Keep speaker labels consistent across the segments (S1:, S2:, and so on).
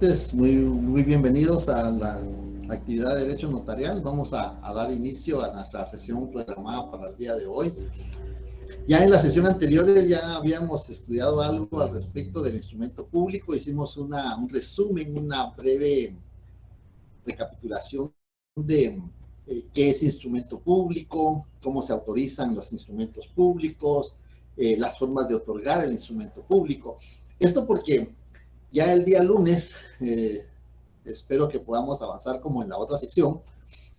S1: Antes, muy bienvenidos a la actividad de Derecho Notarial. Vamos a dar inicio a nuestra sesión programada para el día de hoy. Ya en la sesión anterior ya habíamos estudiado algo al respecto del instrumento público. Hicimos un resumen, una breve recapitulación de qué es instrumento público, cómo se autorizan los instrumentos públicos, las formas de otorgar el instrumento público. Esto porque ya el día lunes, espero que podamos avanzar como en la otra sección.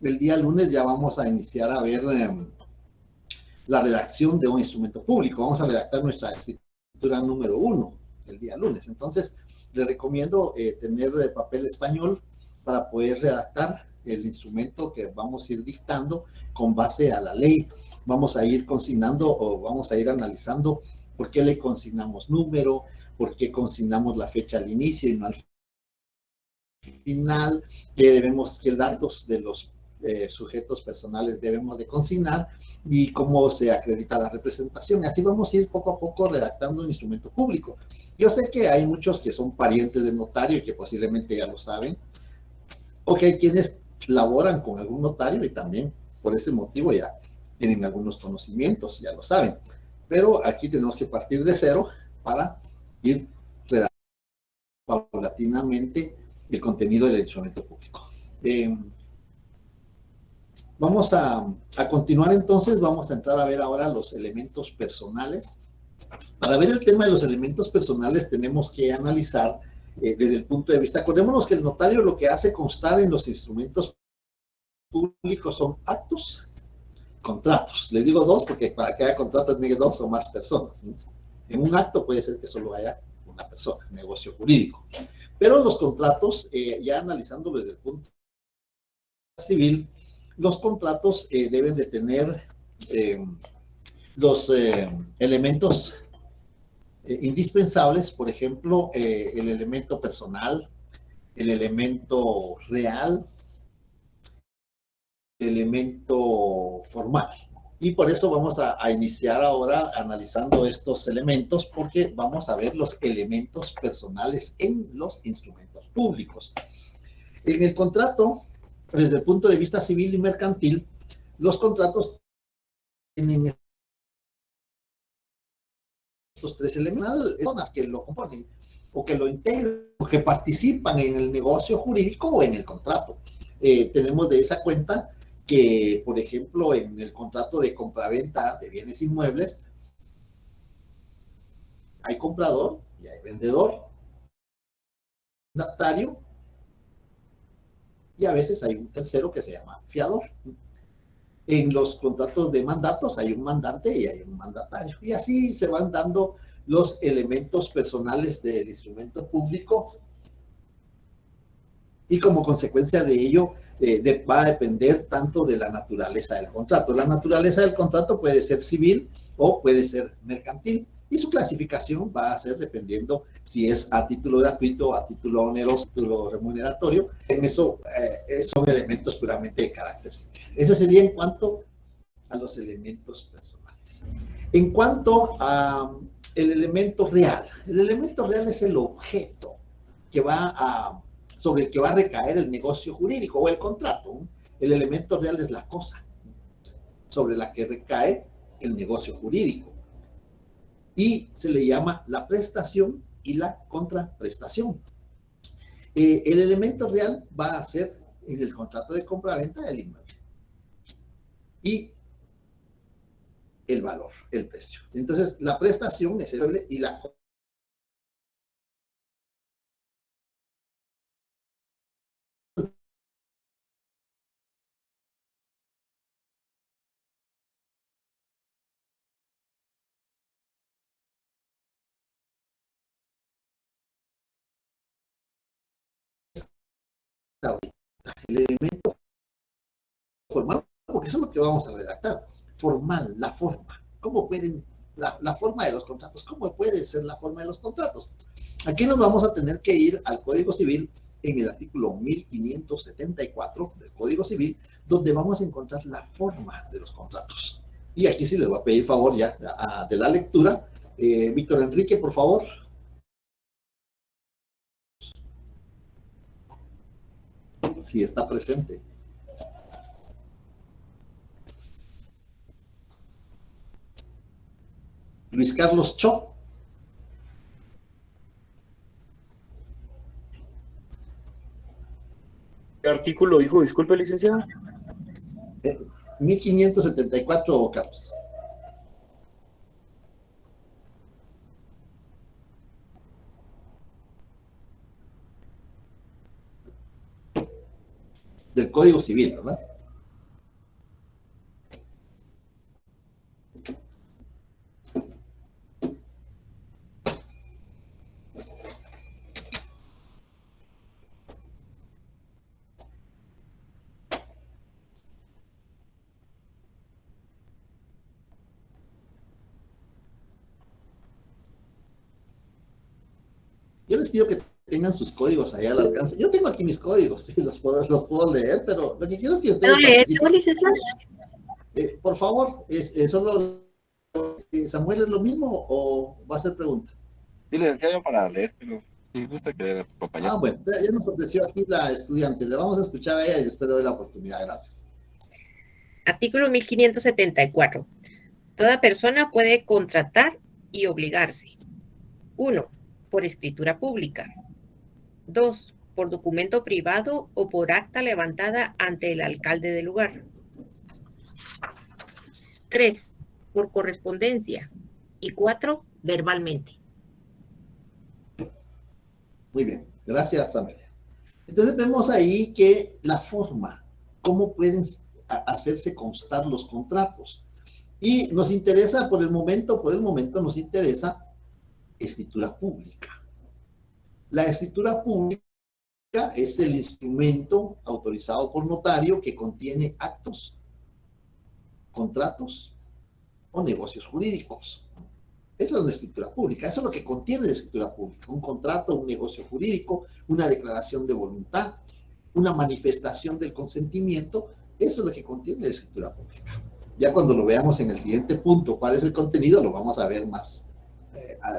S1: El día lunes ya vamos a iniciar a ver la redacción de un instrumento público. Vamos a redactar nuestra escritura número 1 el día lunes. Entonces, les recomiendo tener papel español para poder redactar el instrumento que vamos a ir dictando con base a la ley. Vamos a ir consignando o vamos a ir analizando por qué le consignamos número, por qué consignamos la fecha al inicio y no al final, qué datos de los sujetos personales debemos de consignar y cómo se acredita la representación. Así vamos a ir poco a poco redactando un instrumento público. Yo sé que hay muchos que son parientes del notario y que posiblemente ya lo saben, o que hay quienes laboran con algún notario y también por ese motivo ya tienen algunos conocimientos, ya lo saben. Pero aquí tenemos que partir de cero para ir redactando paulatinamente el contenido del instrumento público. Vamos a continuar entonces, vamos a entrar a ver ahora los elementos personales. Para ver el tema de los elementos personales tenemos que analizar desde el punto de vista, acordémonos que el notario lo que hace constar en los instrumentos públicos son actos, contratos. Les digo dos porque para que haya contrato tiene dos o más personas, ¿no? En un acto puede ser que solo haya una persona, negocio jurídico. Pero los contratos, ya analizándolo desde el punto civil, los contratos deben de tener los elementos indispensables, por ejemplo, el elemento personal, el elemento real, el elemento formal. Y por eso vamos a iniciar ahora analizando estos elementos, porque vamos a ver los elementos personales en los instrumentos públicos. En el contrato, desde el punto de vista civil y mercantil, los contratos tienen estos tres elementos, personas que lo componen, o que lo integran, o que participan en el negocio jurídico o en el contrato. Tenemos de esa cuenta que, por ejemplo, en el contrato de compraventa de bienes inmuebles, hay comprador y hay vendedor, mandatario, y a veces hay un tercero que se llama fiador. En los contratos de mandatos hay un mandante y hay un mandatario. Y así se van dando los elementos personales del instrumento público. Y como consecuencia de ello, va a depender tanto de la naturaleza del contrato. La naturaleza del contrato puede ser civil o puede ser mercantil. Y su clasificación va a ser dependiendo si es a título gratuito, a título oneroso, a título remuneratorio. En eso son elementos puramente de carácter civil. Eso sería en cuanto a los elementos personales. En cuanto a el elemento real es el objeto que sobre el que va a recaer el negocio jurídico o el contrato. El elemento real es la cosa sobre la que recae el negocio jurídico. Y se le llama la prestación y la contraprestación. El elemento real va a ser en el contrato de compraventa del inmueble. Y el valor, el precio. Entonces, la prestación es el inmueble y la el elemento formal, porque eso es lo que vamos a redactar. Formal, la forma. ¿Cómo pueden, la forma de los contratos? ¿Cómo puede ser la forma de los contratos? Aquí nos vamos a tener que ir al Código Civil en el artículo 1574 del Código Civil, donde vamos a encontrar la forma de los contratos. Y aquí sí les voy a pedir favor ya de la lectura. Víctor Enrique, por favor. si está presente. Luis Carlos Cho.
S2: ¿Qué artículo dijo? Disculpe, licenciado.
S1: 1574, Carlos. Del Código Civil, ¿verdad? Yo les pido que tengan sus códigos ahí al alcance. Yo tengo aquí mis códigos, sí, los puedo leer, pero lo que quiero es que
S3: ¿Puedo
S1: ustedes
S3: leer,
S1: participen.
S3: licenciado?
S1: Por favor, solo Samuel, ¿es lo mismo o va a ser pregunta?
S4: Sí, le decía yo para leer, pero si gusta que acompañar.
S1: Ah, bueno, ya nos ofreció aquí la estudiante. Le vamos a escuchar a ella y después le doy la oportunidad. Gracias.
S3: Artículo 1574. Toda persona puede contratar y obligarse. 1. Por escritura pública. 2. Por documento privado o por acta levantada ante el alcalde del lugar. 3. Por correspondencia. Y 4. Verbalmente.
S1: Muy bien, gracias, Samuel. Entonces vemos ahí que la forma, cómo pueden hacerse constar los contratos. Y nos interesa por el momento nos interesa escritura pública. La escritura pública es el instrumento autorizado por notario que contiene actos, contratos o negocios jurídicos. Esa es la escritura pública, eso es lo que contiene la escritura pública, un contrato, un negocio jurídico, una declaración de voluntad, una manifestación del consentimiento, eso es lo que contiene la escritura pública. Ya cuando lo veamos en el siguiente punto, cuál es el contenido, lo vamos a ver más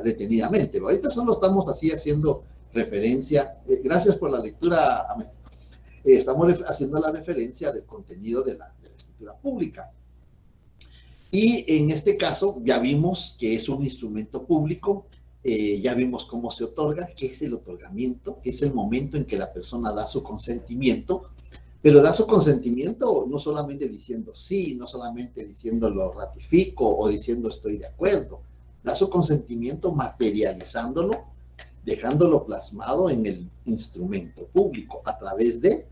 S1: detenidamente. Pero ahorita solo estamos así haciendo referencia, gracias por la lectura, estamos haciendo la referencia del contenido de la escritura pública. Y en este caso ya vimos que es un instrumento público, ya vimos cómo se otorga, qué es el otorgamiento, que es el momento en que la persona da su consentimiento, pero da su consentimiento no solamente diciendo sí, no solamente diciendo lo ratifico o diciendo estoy de acuerdo, da su consentimiento materializándolo, dejándolo plasmado en el instrumento público a través de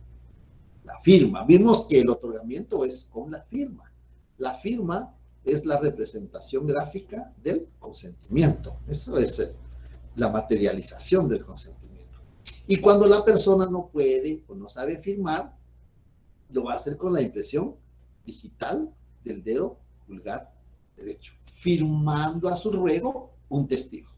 S1: la firma. Vimos que el otorgamiento es con la firma. La firma es la representación gráfica del consentimiento. Eso es la materialización del consentimiento. Y cuando la persona no puede o no sabe firmar, lo va a hacer con la impresión digital del dedo pulgar derecho, firmando a su ruego un testigo.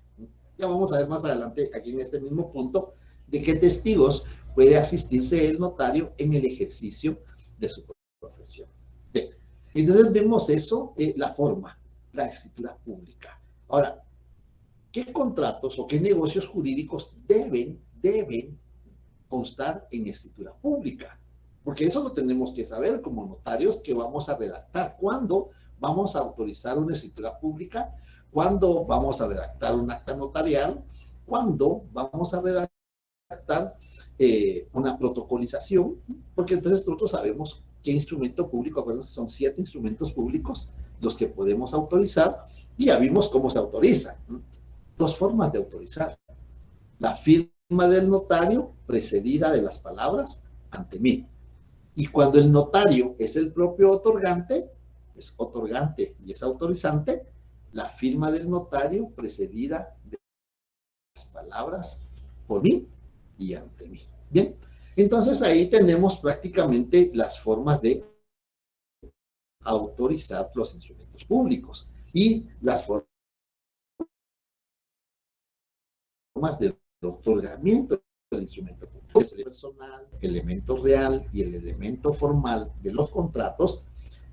S1: Ya vamos a ver más adelante, aquí en este mismo punto, de qué testigos puede asistirse el notario en el ejercicio de su profesión. Bien. Entonces vemos eso, la forma, la escritura pública. Ahora, ¿qué contratos o qué negocios jurídicos deben constar en escritura pública? Porque eso lo tenemos que saber como notarios que vamos a redactar. ¿Cuándo vamos a autorizar una escritura pública? ¿Cuándo vamos a redactar un acta notarial? ¿Cuándo vamos a redactar una protocolización? Porque entonces nosotros sabemos qué instrumento público, acuérdense, son 7 instrumentos públicos los que podemos autorizar y ya vimos cómo se autoriza. 2 formas de autorizar. La firma del notario precedida de las palabras ante mí. Y cuando el notario es el propio otorgante, es otorgante y es autorizante, la firma del notario precedida de las palabras por mí y ante mí. Bien, entonces ahí tenemos prácticamente las formas de autorizar los instrumentos públicos y las formas del otorgamiento del instrumento público. El personal, el elemento real y el elemento formal de los contratos.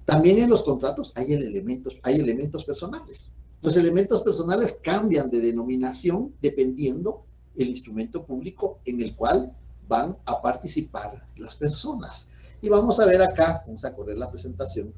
S1: También en los contratos hay elementos personales. Los elementos personales cambian de denominación dependiendo el instrumento público en el cual van a participar las personas. Y vamos a ver acá, vamos a correr la presentación.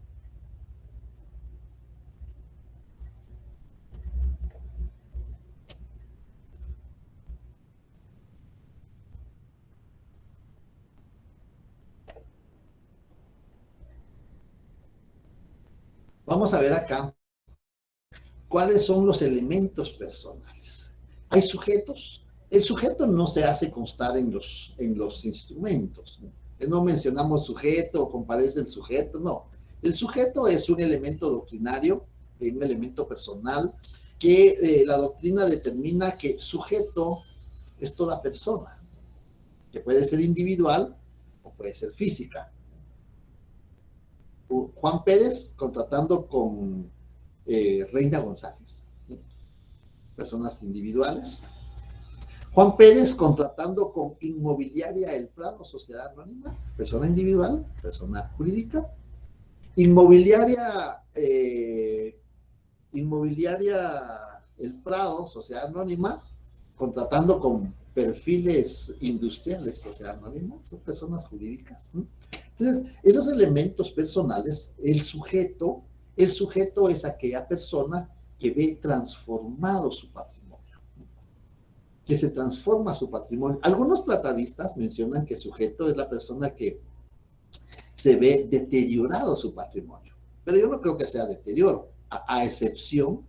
S1: Vamos a ver acá cuáles son los elementos personales. Hay sujetos. El sujeto no se hace constar en los instrumentos, ¿no? No mencionamos sujeto o comparece el sujeto, no. El sujeto es un elemento doctrinario, un elemento personal, que la doctrina determina que sujeto es toda persona, que puede ser individual o puede ser física. Juan Pérez contratando con Reina González, ¿no? Personas individuales. Juan Pérez contratando con Inmobiliaria El Prado, sociedad anónima, persona individual, persona jurídica. Inmobiliaria El Prado, sociedad anónima, contratando con Perfiles Industriales, sociedad anónima, son personas jurídicas, ¿no? Entonces, esos elementos personales, el sujeto es aquella persona que ve transformado su patrimonio, que se transforma su patrimonio. Algunos tratadistas mencionan que sujeto es la persona que se ve deteriorado su patrimonio, pero yo no creo que sea deterioro, a excepción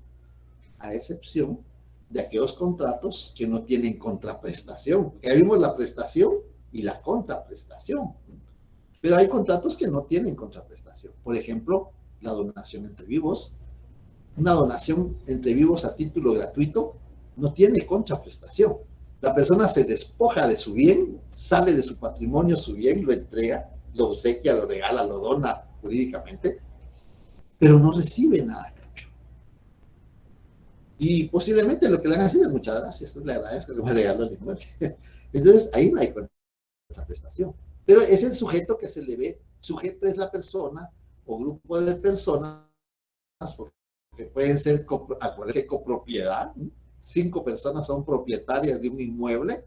S1: de aquellos contratos que no tienen contraprestación. Ya vimos la prestación y la contraprestación, pero hay contratos que no tienen contraprestación. Por ejemplo, la donación entre vivos. Una donación entre vivos a título gratuito no tiene contraprestación. La persona se despoja de su bien, sale de su patrimonio su bien, lo entrega, lo obsequia, lo regala, lo dona jurídicamente, pero no recibe nada. Y posiblemente lo que le han sido es muchas gracias, le agradezco que me regaló el inmueble. Entonces, ahí no hay contraprestación. Pero es el sujeto que se le ve. Sujeto es la persona o grupo de personas, porque pueden ser, acuérdense, copropiedad. 5 personas son propietarias de un inmueble,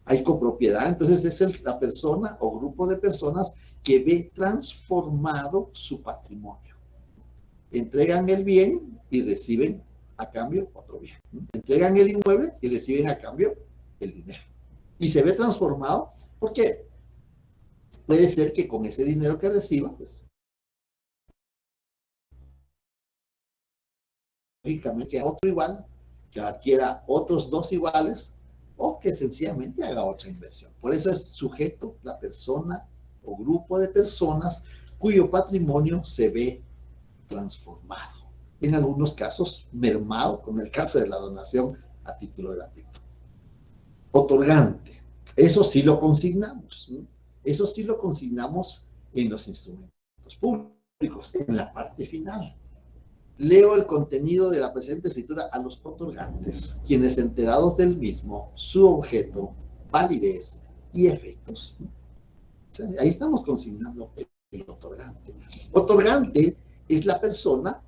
S1: hay copropiedad. Entonces es la persona o grupo de personas que ve transformado su patrimonio. Entregan el bien y reciben a cambio otro bien. Entregan el inmueble y reciben a cambio el dinero. Y se ve transformado porque puede ser que con ese dinero que reciba, pues, lógicamente a otro igual, que adquiera otros 2 iguales, o que sencillamente haga otra inversión. Por eso es sujeto la persona o grupo de personas cuyo patrimonio se ve transformado. En algunos casos, mermado, como el caso de la donación a título gratuito. Otorgante. Eso sí lo consignamos, ¿no? Eso sí lo consignamos en los instrumentos públicos, en la parte final. Leo el contenido de la presente escritura a los otorgantes, quienes enterados del mismo, su objeto, validez y efectos. O sea, ahí estamos consignando el otorgante. Otorgante es la persona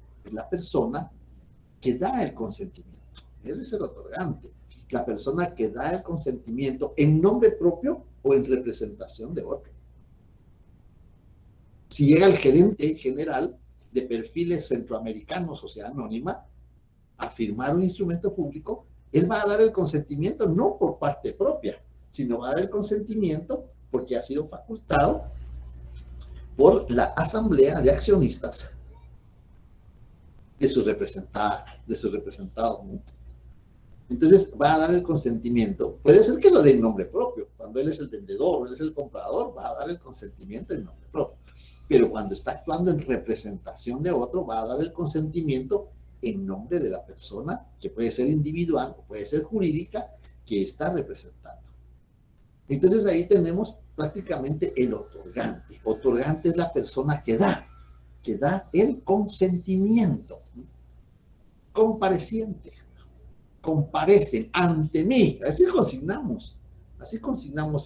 S1: que da el consentimiento. Él es el otorgante, la persona que da el consentimiento en nombre propio o en representación de otro. Si llega el gerente general de Perfiles Centroamericanos, sociedad anónima, a firmar un instrumento público, él va a dar el consentimiento no por parte propia, sino va a dar el consentimiento porque ha sido facultado por la asamblea de accionistas de su representado. Entonces va a dar el consentimiento. Puede ser que lo dé en nombre propio. Cuando él es el vendedor o él es el comprador, va a dar el consentimiento en nombre propio. Pero cuando está actuando en representación de otro, va a dar el consentimiento en nombre de la persona, que puede ser individual o puede ser jurídica, que está representando. Entonces ahí tenemos prácticamente el otorgante. Otorgante es la persona que da el consentimiento. Compareciente. Comparecen ante mí. Así consignamos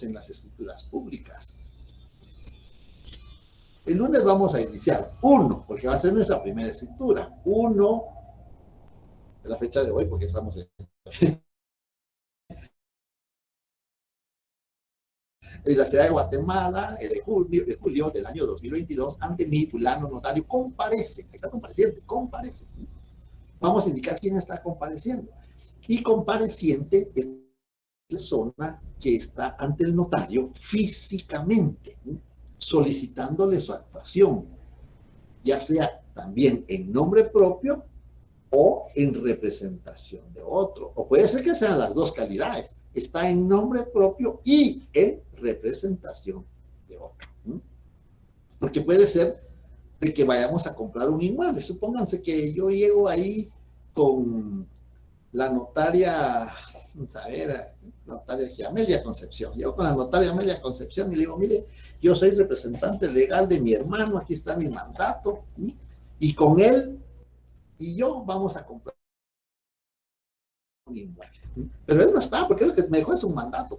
S1: en las escrituras públicas. El lunes vamos a iniciar 1, porque va a ser nuestra primera escritura. 1, la fecha de hoy, porque estamos en de la ciudad de Guatemala, de julio del año 2022, ante mí, fulano notario, comparece, está compareciente, comparece. Vamos a indicar quién está compareciendo. Y compareciente es la persona que está ante el notario físicamente, solicitándole su actuación, ya sea también en nombre propio o en representación de otro. O puede ser que sean las dos calidades. Está en nombre propio y en representación de otro. Porque puede ser de que vayamos a comprar un inmueble. Supónganse que yo llego ahí con la notaria, a ver, notaria Amelia Concepción. Llego con la notaria Amelia Concepción y le digo, mire, yo soy representante legal de mi hermano, aquí está mi mandato, y con él y yo vamos a comprar un inmueble. Pero él no está, porque él me dejó es un mandato.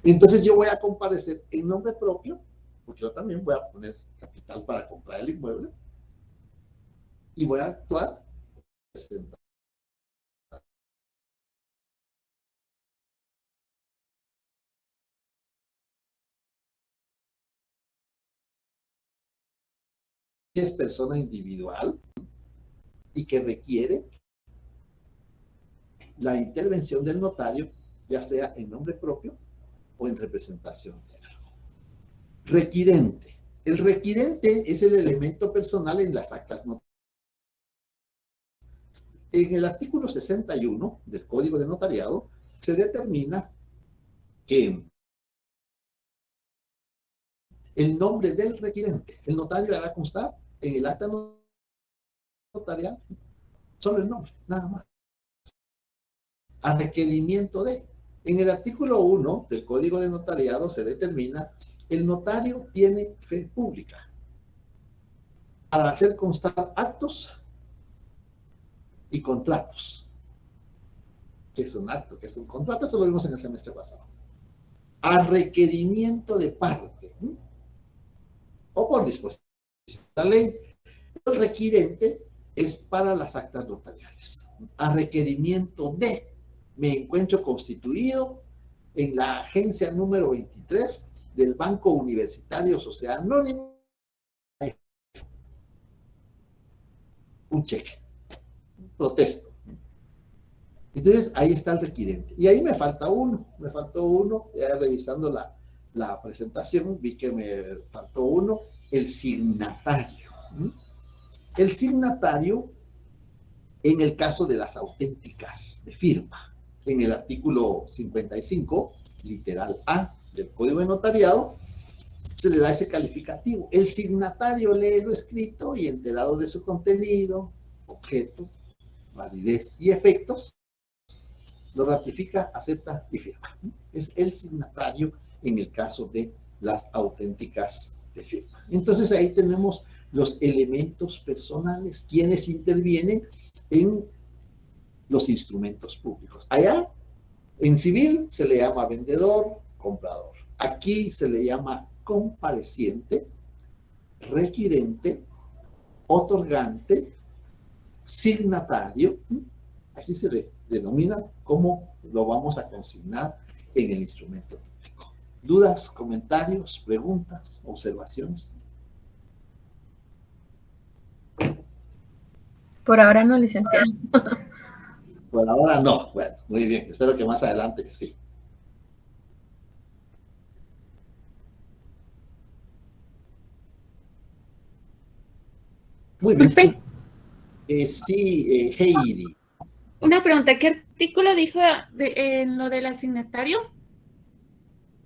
S1: Entonces yo voy a comparecer en nombre propio, porque yo también voy a poner capital para comprar el inmueble, y voy a actuar representando que es persona individual y que requiere la intervención del notario, ya sea en nombre propio o en representación de algo. Requirente. El requirente es el elemento personal en las actas notariales. En el artículo 61 del Código de Notariado se determina que el nombre del requirente, el notario hará constar en el acta notarial solo el nombre, nada más. A requerimiento de. En el artículo 1 del Código de Notariado se determina el notario tiene fe pública para hacer constar actos y contratos. ¿Qué es un acto? ¿Qué es un contrato? Eso lo vimos en el semestre pasado. A requerimiento de parte, o por disposición de la ley. El requirente es para las actas notariales. A requerimiento de, me encuentro constituido en la agencia número 23 del Banco Universitario Sociedad Anónima, un cheque, protesto. Entonces ahí está el requirente. Y ahí me faltó uno, ya revisando la presentación, vi que me faltó uno, el signatario. El signatario, en el caso de las auténticas de firma, en el artículo 55, literal A del Código de Notariado, se le da ese calificativo. El signatario lee lo escrito y, enterado de su contenido, objeto, validez y efectos, lo ratifica, acepta y firma. Es el signatario en el caso de las auténticas de firma. Entonces ahí tenemos los elementos personales, quienes intervienen en los instrumentos públicos. Allá, en civil, se le llama vendedor, comprador. Aquí se le llama compareciente, requirente, otorgante, signatario. Aquí se le denomina cómo lo vamos a consignar en el instrumento público. ¿Dudas, comentarios, preguntas, observaciones?
S5: Por ahora no, licenciado.
S1: Por ahora no. Bueno, muy bien. Espero que más adelante sí. Muy bien.
S6: Disculpe,
S1: Sí, Heidi.
S6: una pregunta, ¿qué artículo dijo en lo del asignatario?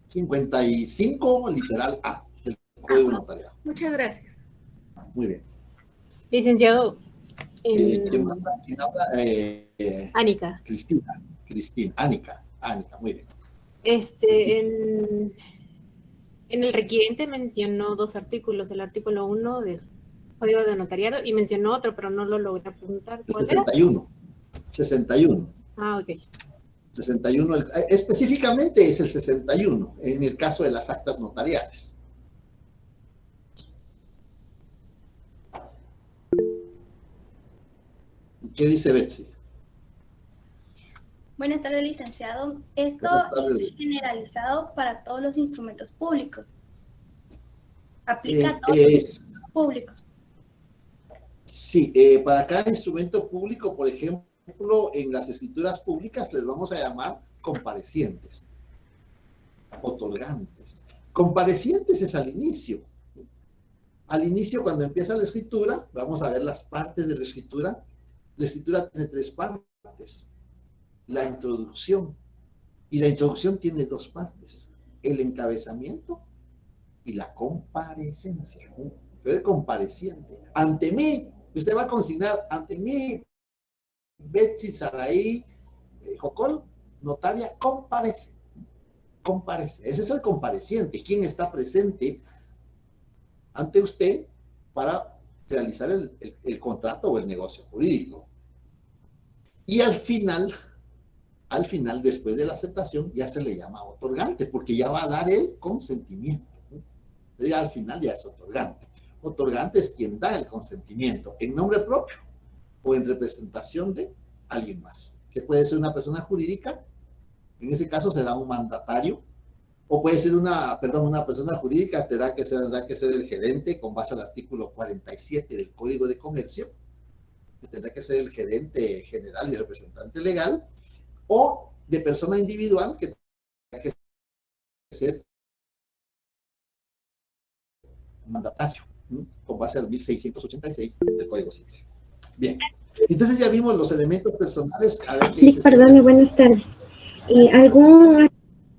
S1: 55, literal A, del Código Notariado.
S6: Muchas gracias.
S1: Muy bien.
S7: Licenciado,
S1: ¿Quién manda? ¿Quién habla?
S7: Ánica,
S1: Cristina, Ánica, muy bien.
S7: en el requiriente mencionó dos artículos, el artículo 1 del Código de Notariado y mencionó otro, pero no lo logré apuntar.
S1: El
S7: ¿Cuál era?
S1: 61.
S7: Ah, ok.
S1: 61, específicamente es el 61, en el caso de las actas notariales. ¿Qué dice Betsy?
S5: Buenas tardes, licenciado. Esto
S1: Buenas tardes.
S5: es generalizado para todos los instrumentos públicos. Aplica a todos los instrumentos públicos.
S1: Sí, para cada instrumento público, por ejemplo, en las escrituras públicas les vamos a llamar comparecientes, otorgantes. Comparecientes es al inicio. Al inicio, cuando empieza la escritura, vamos a ver las partes de la escritura. La escritura tiene 3 partes. La introducción. Y la introducción tiene 2 partes. El encabezamiento y la comparecencia. Pero el compareciente. Ante mí, usted va a consignar, ante mí, Betsy Saraí Jocol, notaria, comparece. Comparece. Ese es el compareciente. ¿Quién está presente ante usted para realizar el contrato o el negocio jurídico? Y al final, después de la aceptación, ya se le llama otorgante, porque ya va a dar el consentimiento. Ya al final ya es otorgante. Otorgante es quien da el consentimiento en nombre propio o en representación de alguien más, que puede ser una persona jurídica, en ese caso será un mandatario, o puede ser una persona jurídica, tendrá que ser el gerente con base al artículo 47 del Código de Comercio, que tendrá que ser el gerente general y representante legal, o de persona individual, que tendrá que ser mandatario, con base al 1686 del Código Civil. Bien, entonces ya vimos los elementos personales. A ver qué dice.
S8: Perdone, buenas tardes. ¿Algún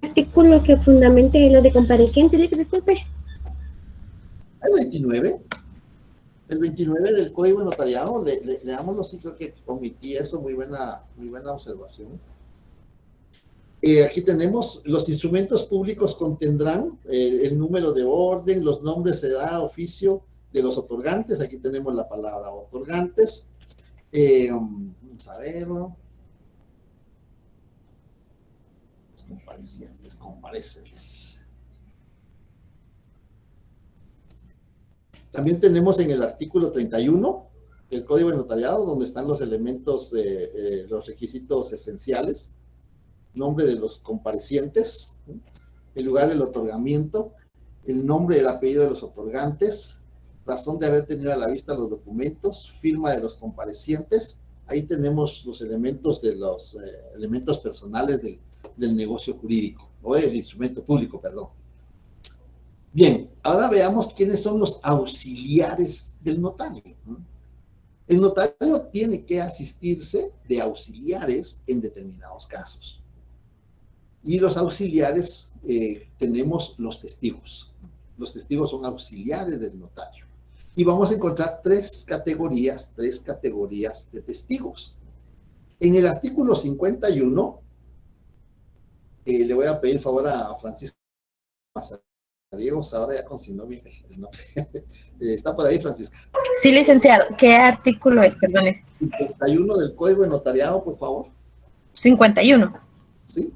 S8: artículo que fundamente lo de compareciente? Disculpe.
S1: El 29. El 29 del Código de Notariado, leámoslo, sí, creo que omití eso, muy buena observación. Aquí tenemos, los instrumentos públicos contendrán el número de orden, los nombres, edad, oficio de los otorgantes. Aquí tenemos la palabra otorgantes. Vamos a verlo. Los comparecientes, comparecentes. También tenemos en el artículo 31 del Código de Notariado, donde están los elementos, los requisitos esenciales, nombre de los comparecientes, el lugar del otorgamiento, el nombre y el apellido de los otorgantes, razón de haber tenido a la vista los documentos, firma de los comparecientes. Ahí tenemos los elementos de los elementos personales del negocio jurídico, o del instrumento público, perdón. Bien, ahora veamos quiénes son los auxiliares del notario. El notario tiene que asistirse de auxiliares en determinados casos. Y los auxiliares, tenemos los testigos. Los testigos son auxiliares del notario. Y vamos a encontrar tres categorías de testigos. En el artículo 51, le voy a pedir favor a Francisco Diego, ahora ya consignó bien el nombre. ¿Está por ahí, Francisca?
S6: Sí, licenciado. ¿Qué artículo es? Perdone.
S1: 51 del Código de Notariado, por favor.
S6: 51.
S1: Sí.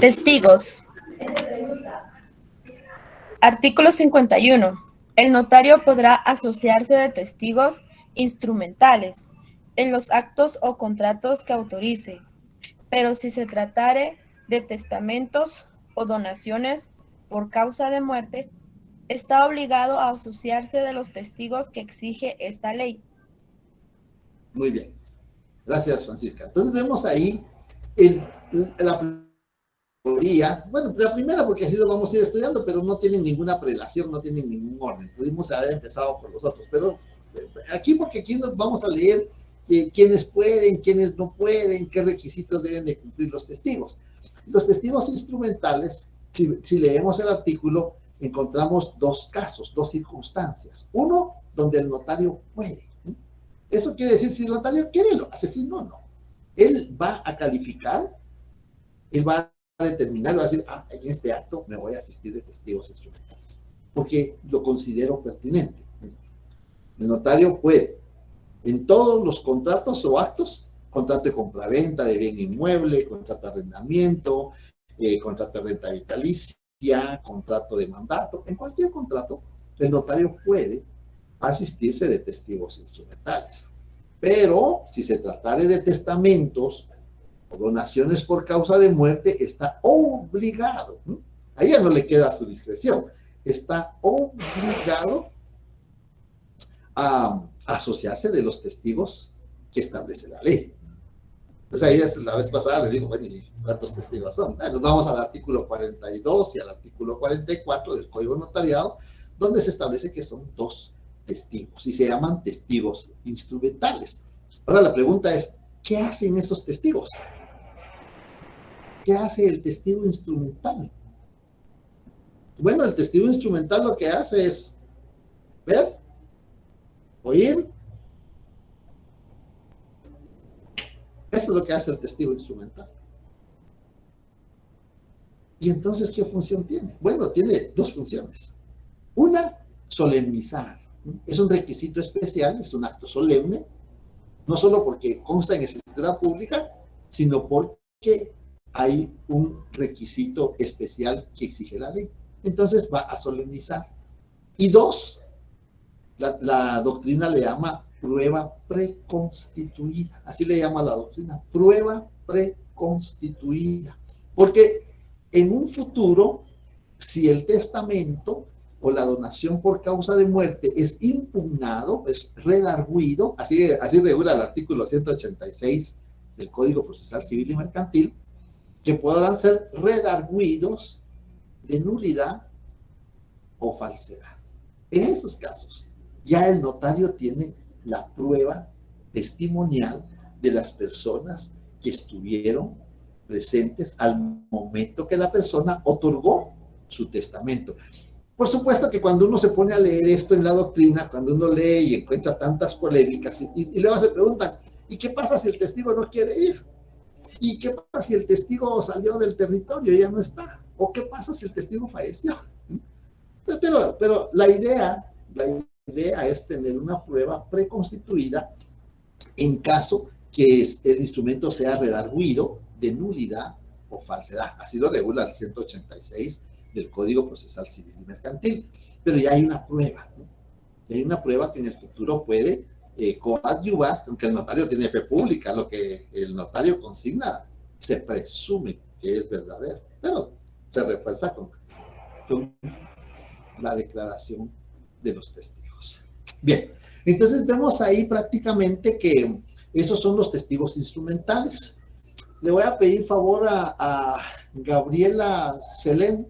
S6: Testigos. Artículo 51. El notario podrá asociarse de testigos instrumentales en los actos o contratos que autorice, pero si se tratare de testamentos o donaciones por causa de muerte, está obligado a asociarse de los testigos que exige esta ley.
S1: Muy bien. Gracias, Francisca. Entonces vemos ahí la categoría, bueno, la primera porque así lo vamos a ir estudiando, pero no tienen ninguna prelación, no tienen ningún orden. Pudimos haber empezado por los otros, pero aquí porque aquí nos vamos a leer quiénes pueden, quiénes no pueden, qué requisitos deben de cumplir los testigos. Los testigos instrumentales, si leemos el artículo, encontramos dos casos, dos circunstancias. Uno, donde el notario puede. Eso quiere decir, si el notario quiere, lo hace, si no, no. Él va a calificar, él va a determinar, va a decir, en este acto me voy a asistir de testigos instrumentales, porque lo considero pertinente. El notario puede, en todos los contratos o actos, contrato de compraventa de bien inmueble, contrato de arrendamiento, contrato de renta vitalicia, contrato de mandato. En cualquier contrato, el notario puede asistirse de testigos instrumentales. Pero si se tratare de testamentos o donaciones por causa de muerte, está obligado, ¿no? A ella no le queda a su discreción, está obligado a asociarse de los testigos que establece la ley. Entonces ahí la vez pasada le digo, bueno, ¿y cuántos testigos son? Nos vamos al artículo 42 y al artículo 44 del Código Notariado, donde se establece que son 2 testigos y se llaman testigos instrumentales. Ahora la pregunta es, ¿qué hacen esos testigos? ¿Qué hace el testigo instrumental? Bueno, el testigo instrumental lo que hace es ver, oír. Eso es lo que hace el testigo instrumental. ¿Y entonces qué función tiene? Bueno, tiene 2 funciones. Una, solemnizar. Es un requisito especial, es un acto solemne, no solo porque consta en escritura pública, sino porque hay un requisito especial que exige la ley. Entonces va a solemnizar. Y 2, la doctrina le llama prueba preconstituida. Así le llama la doctrina, prueba preconstituida. Porque en un futuro, si el testamento o la donación por causa de muerte es impugnado, es redarguido, así regula el artículo 186 del Código Procesal Civil y Mercantil, que podrán ser redarguidos de nulidad o falsedad. En esos casos, ya el notario tiene la prueba testimonial de las personas que estuvieron presentes al momento que la persona otorgó su testamento. Por supuesto que cuando uno se pone a leer esto en la doctrina, cuando uno lee y encuentra tantas polémicas, y luego se preguntan, ¿y qué pasa si el testigo no quiere ir? ¿Y qué pasa si el testigo salió del territorio y ya no está? ¿O qué pasa si el testigo falleció? Pero la idea es tener una prueba preconstituida en caso que el instrumento sea redarguido de nulidad o falsedad. Así lo regula el 186 del Código Procesal Civil y Mercantil. Pero ya hay una prueba, ¿no? Hay una prueba que en el futuro puede coadyuvar, aunque el notario tiene fe pública, lo que el notario consigna se presume que es verdadero, pero se refuerza con la declaración de los testigos. Bien, entonces vemos ahí prácticamente que esos son los testigos instrumentales. Le voy a pedir favor a Gabriela Selene.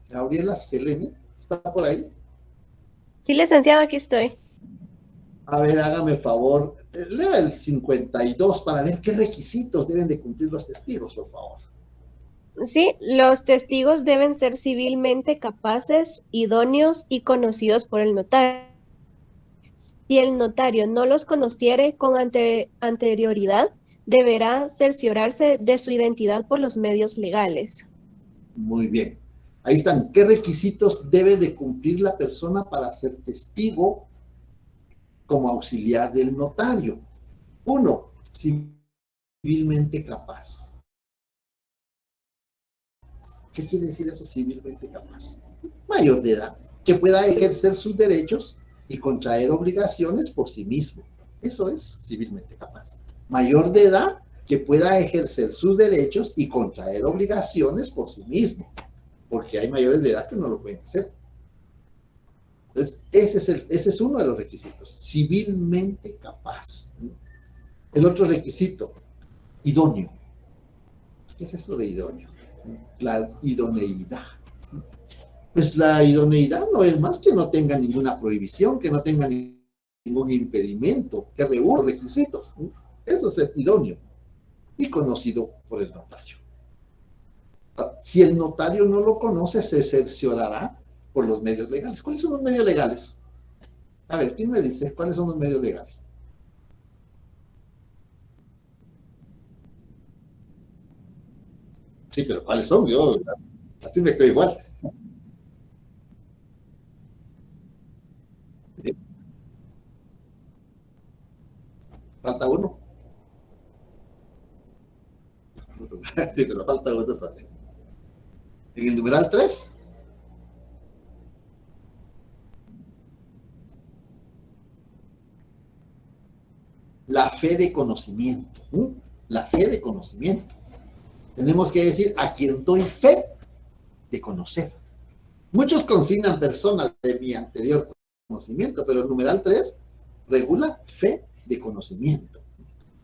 S1: Gabriela Selene, ¿está por ahí?
S9: Sí, licenciado, aquí estoy.
S1: A ver, hágame favor, lea el 52 para ver qué requisitos deben de cumplir los testigos, por favor.
S9: Sí, los testigos deben ser civilmente capaces, idóneos y conocidos por el notario. Si el notario no los conociere con anterioridad, deberá cerciorarse de su identidad por los medios legales.
S1: Muy bien. Ahí están. ¿Qué requisitos debe de cumplir la persona para ser testigo como auxiliar del notario? 1, civilmente capaz. ¿Qué quiere decir eso, civilmente capaz? Mayor de edad, que pueda ejercer sus derechos y contraer obligaciones por sí mismo. Eso es civilmente capaz. Mayor de edad, que pueda ejercer sus derechos y contraer obligaciones por sí mismo, porque hay mayores de edad que no lo pueden hacer. Entonces, ese es uno de los requisitos, civilmente capaz. El otro requisito, idóneo. ¿Qué es eso de idóneo? La idoneidad. Pues la idoneidad no es más que no tenga ninguna prohibición, que no tenga ningún impedimento, que reúna requisitos. Eso es el idóneo y conocido por el notario. Si el notario no lo conoce, se cerciorará por los medios legales. ¿Cuáles son los medios legales? A ver, ¿quién me dice cuáles son los medios legales? Sí, pero ¿cuáles son? Yo así me quedo igual. Falta uno. Sí, pero falta uno también. En el numeral 3. La fe de conocimiento. La fe de conocimiento. Tenemos que decir a quien doy fe de conocer. Muchos consignan personas de mi anterior conocimiento, pero el numeral 3 regula fe de conocimiento.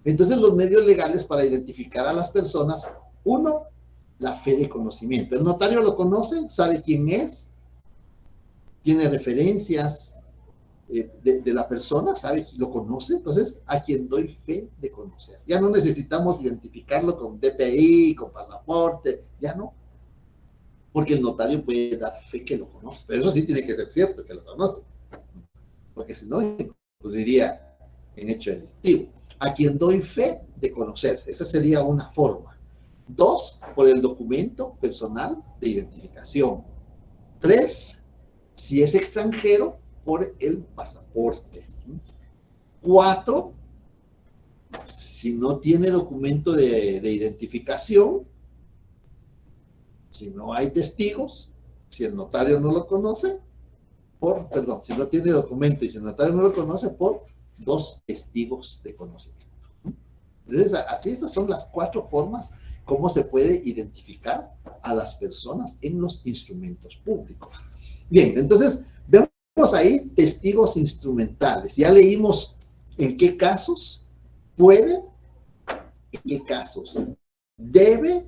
S1: Entonces, los medios legales para identificar a las personas, 1, la fe de conocimiento. El notario lo conoce, sabe quién es, tiene referencias de la persona, sabe, lo conoce, entonces a quien doy fe de conocer. Ya no necesitamos identificarlo con DPI, con pasaporte, ya no. Porque el notario puede dar fe que lo conoce, pero eso sí tiene que ser cierto, que lo conoce. Porque si no, pues diría en hecho delictivo. A quien doy fe de conocer, esa sería una forma. 2, por el documento personal de identificación. 3, si es extranjero, por el pasaporte. 4, si no tiene documento de identificación, si no hay testigos, si el notario no lo conoce, si no tiene documento y si el notario no lo conoce, por 2 testigos de conocimiento. Entonces, así esas son las 4 formas cómo se puede identificar a las personas en los instrumentos públicos. Bien, entonces, vemos ahí testigos instrumentales. Ya leímos en qué casos puede, en qué casos debe,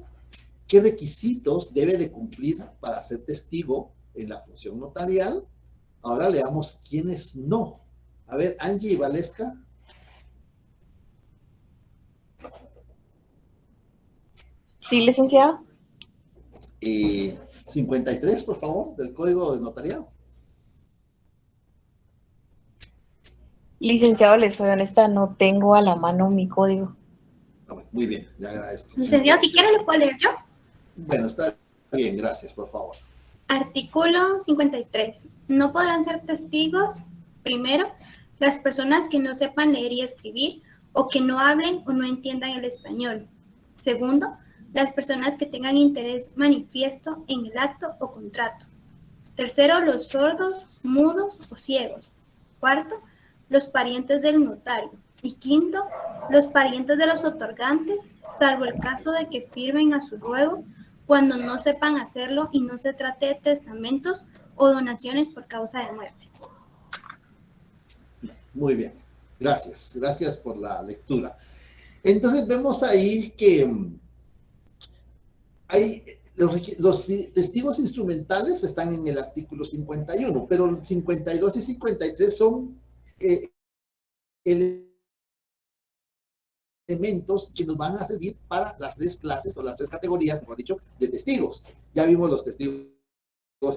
S1: qué requisitos debe de cumplir para ser testigo en la función notarial. Ahora leamos quiénes no. A ver, Angie y Valesca.
S6: Sí, licenciado.
S1: 53, por favor, del Código de Notariado.
S10: Licenciado, le soy honesta, no tengo a la mano mi código.
S1: Muy bien, le agradezco.
S5: Licenciado, si quiere lo puedo leer yo.
S1: Bueno, está bien, gracias, por favor.
S5: Artículo 53. No podrán ser testigos, primero, las personas que no sepan leer y escribir o que no hablen o no entiendan el español. Segundo, las personas que tengan interés manifiesto en el acto o contrato. Tercero, los sordos, mudos o ciegos. Cuarto, los parientes del notario. Y quinto, los parientes de los otorgantes, salvo el caso de que firmen a su ruego cuando no sepan hacerlo y no se trate de testamentos o donaciones por causa de muerte.
S1: Muy bien, gracias. Gracias por la lectura. Entonces vemos ahí que hay los testigos instrumentales están en el artículo 51, pero 52 y 53 son elementos que nos van a servir para las 3 clases o las 3 categorías, mejor dicho, de testigos. Ya vimos los testigos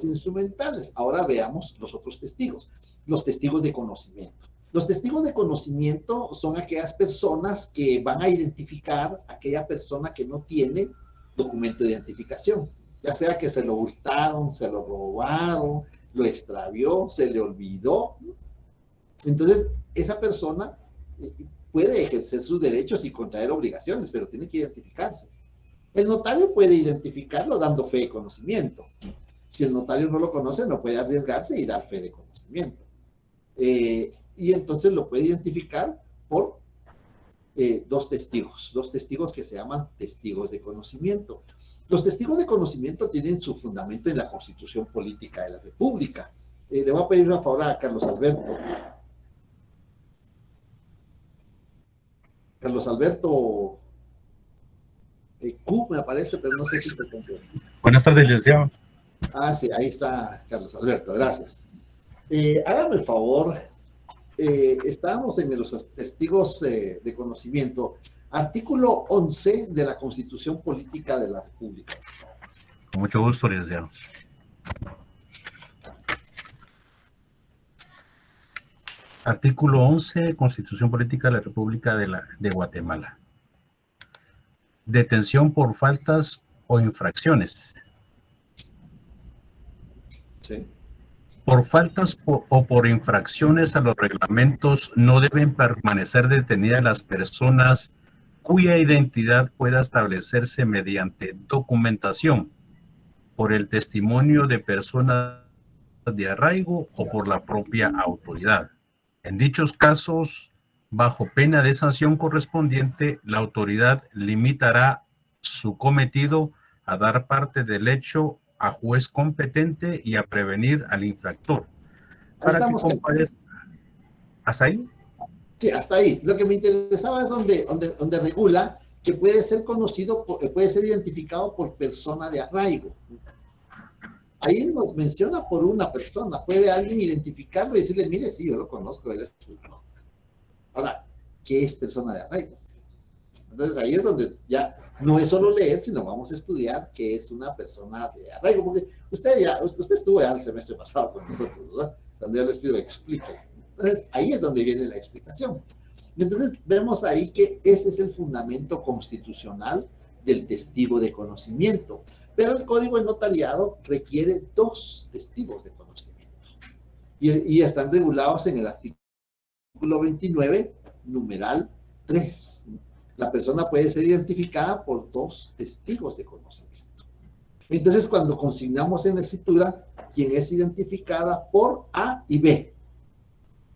S1: instrumentales, ahora veamos los otros testigos, los testigos de conocimiento. Los testigos de conocimiento son aquellas personas que van a identificar a aquella persona que no tiene documento de identificación, ya sea que se lo hurtaron, se lo robaron, lo extravió, se le olvidó. Entonces, esa persona puede ejercer sus derechos y contraer obligaciones, pero tiene que identificarse. El notario puede identificarlo dando fe de conocimiento. Si el notario no lo conoce, no puede arriesgarse y dar fe de conocimiento. Y entonces lo puede identificar por 2 testigos que se llaman testigos de conocimiento. Los testigos de conocimiento tienen su fundamento en la Constitución Política de la República. Le voy a pedir una favor a Carlos Alberto. Carlos Alberto Q me aparece, pero no sé si te comprendo.
S11: Buenas tardes, licenciado.
S1: Ah, sí, ahí está Carlos Alberto, gracias. Hágame el favor, estábamos en los testigos de conocimiento, artículo 11 de la Constitución Política de la República.
S11: Con mucho gusto, licenciado. Artículo 11, Constitución Política de la República de Guatemala. Detención por faltas o infracciones.
S1: Sí.
S11: Por faltas o por infracciones a los reglamentos no deben permanecer detenidas las personas cuya identidad pueda establecerse mediante documentación, por el testimonio de personas de arraigo o por la propia autoridad. En dichos casos, bajo pena de sanción correspondiente, la autoridad limitará su cometido a dar parte del hecho a juez competente y a prevenir al infractor. Para que comparezca. ¿Hasta ahí?
S1: Sí, hasta ahí. Lo que me interesaba es donde regula que puede ser conocido, puede ser identificado por persona de arraigo. Ahí nos menciona por una persona. Puede alguien identificarlo y decirle, mire, sí, yo lo conozco, él es fulano. Ahora, ¿qué es persona de arraigo? Entonces ahí es donde ya no es solo leer, sino vamos a estudiar qué es una persona de arraigo. Porque usted estuvo ya el semestre pasado con nosotros, ¿verdad? Cuando yo les pido explique. Entonces ahí es donde viene la explicación. Entonces vemos ahí que ese es el fundamento constitucional del testigo de conocimiento. Pero el Código de Notariado requiere 2 testigos de conocimiento. Y están regulados en el artículo 29, numeral 3. La persona puede ser identificada por 2 testigos de conocimiento. Entonces, cuando consignamos en la escritura, quien es identificada por A y B.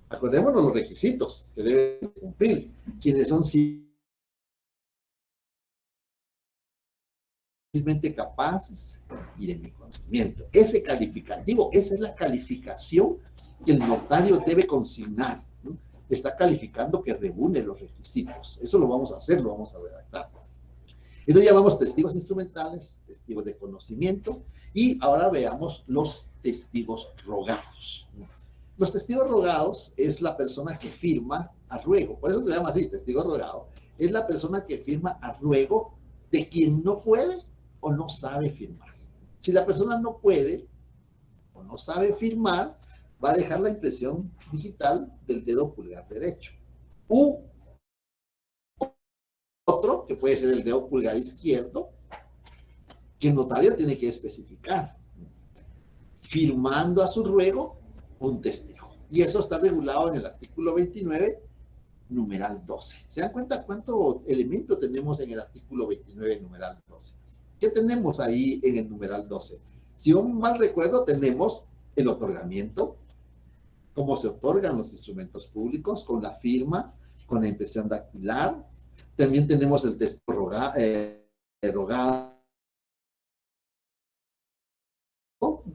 S1: Acordémonos los requisitos que deben cumplir. Quienes son civilmente capaces y de mi conocimiento. Ese calificativo, esa es la calificación que el notario debe consignar, ¿no? Está calificando que reúne los requisitos. Eso lo vamos a hacer, lo vamos a redactar. Entonces llamamos testigos instrumentales, testigos de conocimiento, y ahora veamos los testigos rogados. Los testigos rogados es la persona que firma a ruego, por eso se llama así, testigo rogado. Es la persona que firma a ruego de quien no puede o no sabe firmar. Si la persona no puede o no sabe firmar, va a dejar la impresión digital del dedo pulgar derecho. U otro, que puede ser el dedo pulgar izquierdo, que el notario tiene que especificar, firmando a su ruego un testigo. Y eso está regulado en el artículo 29, numeral 12. ¿Se dan cuenta cuántos elementos tenemos en el artículo 29, numeral 12? ¿Qué tenemos ahí en el numeral 12? Si yo mal recuerdo, tenemos el otorgamiento, cómo se otorgan los instrumentos públicos, con la firma, con la impresión dactilar. También tenemos el testigo rogado,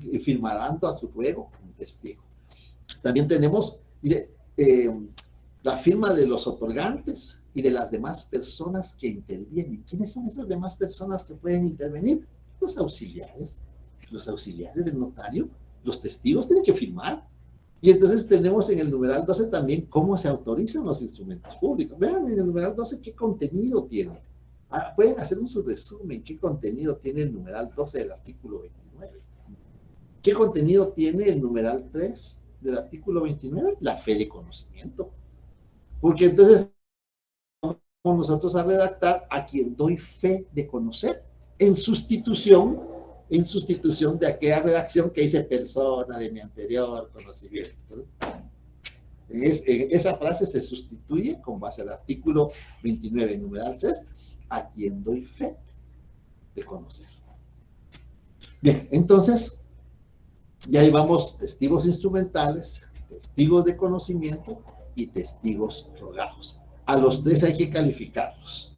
S1: y firmando a su ruego un testigo. También tenemos la firma de los otorgantes y de las demás personas que intervienen. ¿Quiénes son esas demás personas que pueden intervenir? Los auxiliares del notario. Los testigos tienen que firmar. Y entonces tenemos en el numeral 12 también cómo se autorizan los instrumentos públicos. Vean en el numeral 12 qué contenido tiene. Pueden hacer un subresumen, qué contenido tiene el numeral 12 del artículo 29. ¿Qué contenido tiene el numeral 3 del artículo 29? La fe de conocimiento. Porque entonces vamos nosotros a redactar a quien doy fe de conocer en sustitución de aquella redacción que dice persona de mi anterior conocimiento. Esa frase se sustituye con base al artículo 29, numeral 3, a quien doy fe de conocer. Bien, entonces, ya llevamos testigos instrumentales, testigos de conocimiento y testigos rogados. A los 3 hay que calificarlos.